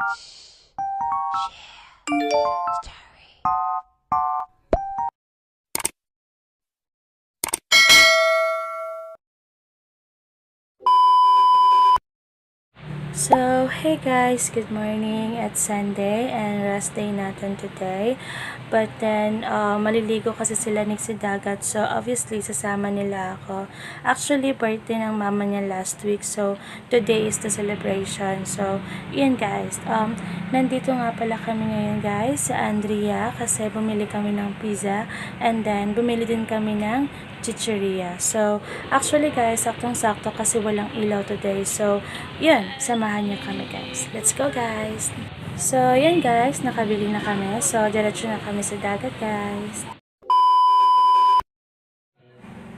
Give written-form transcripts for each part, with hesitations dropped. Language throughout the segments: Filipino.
So, hey guys, good morning. It's Sunday and rest day natin today. But then, maliligo kasi sila ni si Dagat. So, obviously, sasama nila ako. Actually, birthday ng mama niya last week. So, today is the celebration. So, yun guys. Nandito nga pala kami ngayon guys sa Andrea kasi bumili kami ng pizza. And then, bumili din kami ng chicheria. So, actually guys, saktong-sakto kasi walang ilaw today. So, yun, samahan niyo kami guys. Let's go guys! So, yun guys, nakabili na kami. So, diretso na kami sa dagat guys.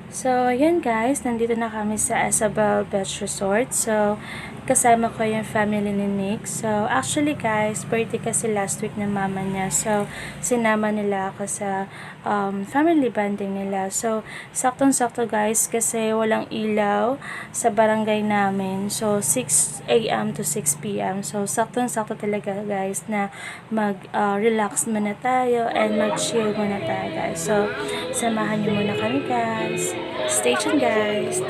So, yun guys, nandito na kami sa Isabel Beach Resort. So, kasama ko yung family ni Nick. So, actually guys, birthday kasi last week ng mama niya. So, sinama nila ako sa family bonding nila. So, saktong-sakto guys, kasi walang ilaw sa barangay namin. So, 6 a.m. to 6 p.m. So, saktong-sakto talaga guys na mag-relax muna tayo and mag-chill muna tayo guys. So, samahan niyo muna kami guys. Stay tuned guys.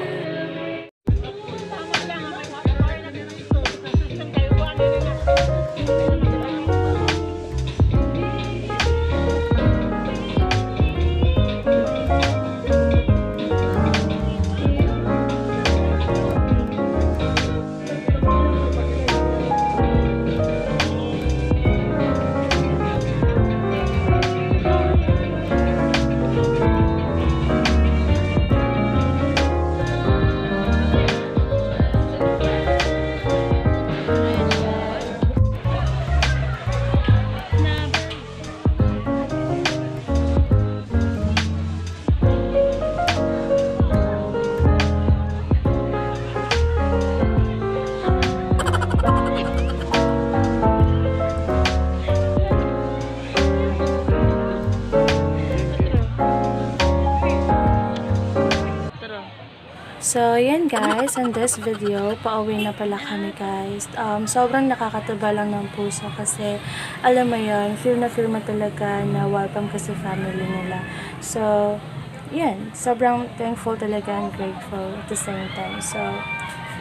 So, yan guys, in this video, pauwi na pala kami guys. Sobrang nakakatuba lang ng puso kasi, alam mo yon, feel mo talaga na welcome ka sa family nila. So, yan, sobrang thankful talaga and grateful at the same time. So,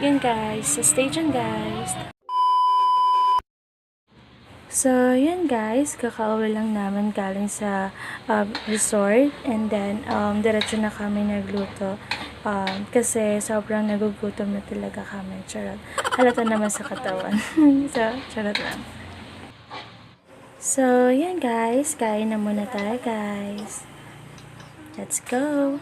yan guys, so stay tuned guys. So, yan guys, kakauwi lang namin galing sa resort and then diretso na kami nagluto. Kasi sobrang nagugutom na talaga kami. Charot. Halata naman sa katawan. So, charot lang. So, yan guys, kain na muna tayo guys. Let's go!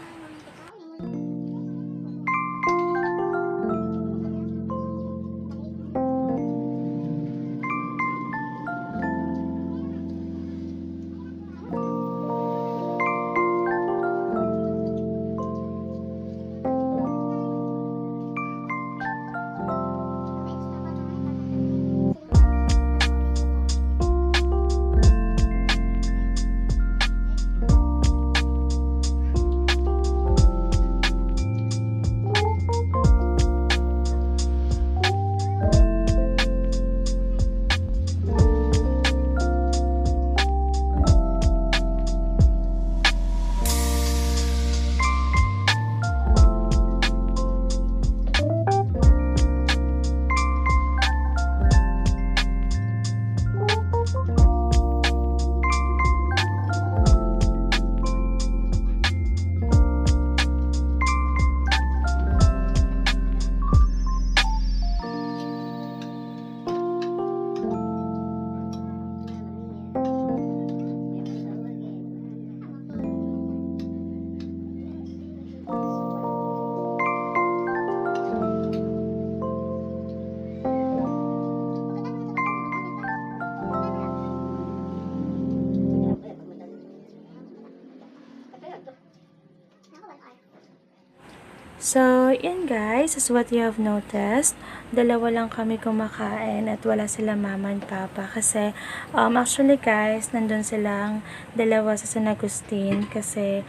So, yan guys, as what you have noticed, dalawa lang kami kumakain at wala sila mama and papa kasi actually guys, nandun silang dalawa sa San Agustin kasi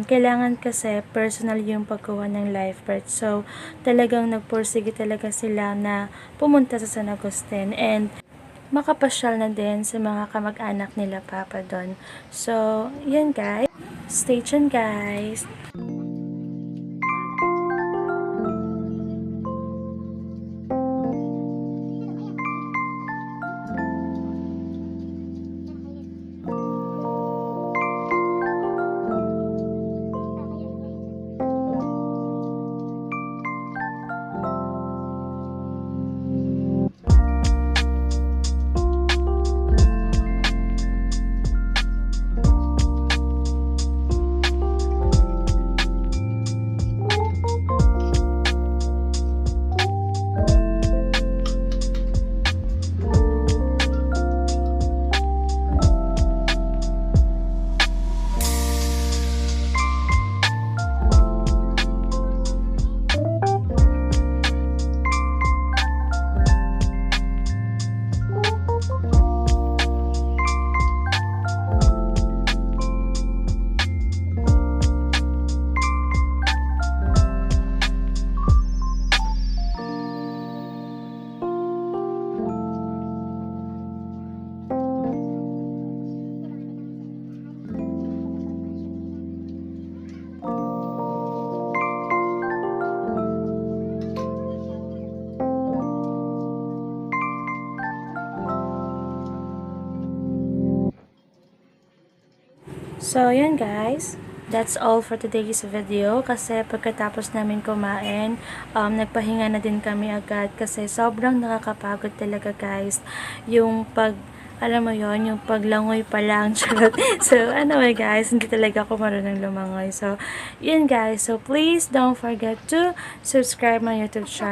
kailangan kasi personal yung pagkuha ng life birth. So, talagang nagpursige talaga sila na pumunta sa San Agustin and makapasyal na din sa mga kamag-anak nila Papa doon. So, yan guys. Stay tuned guys. So, yan guys. That's all for today's video. Kasi pagkatapos namin kumain, nagpahinga na din kami agad. Kasi sobrang nakakapagod talaga guys. Yung alam mo yon, yung paglangoy pa lang. So, anyway guys, hindi talaga ako marunong lumangoy. So, yun guys. So, please don't forget to subscribe my YouTube channel.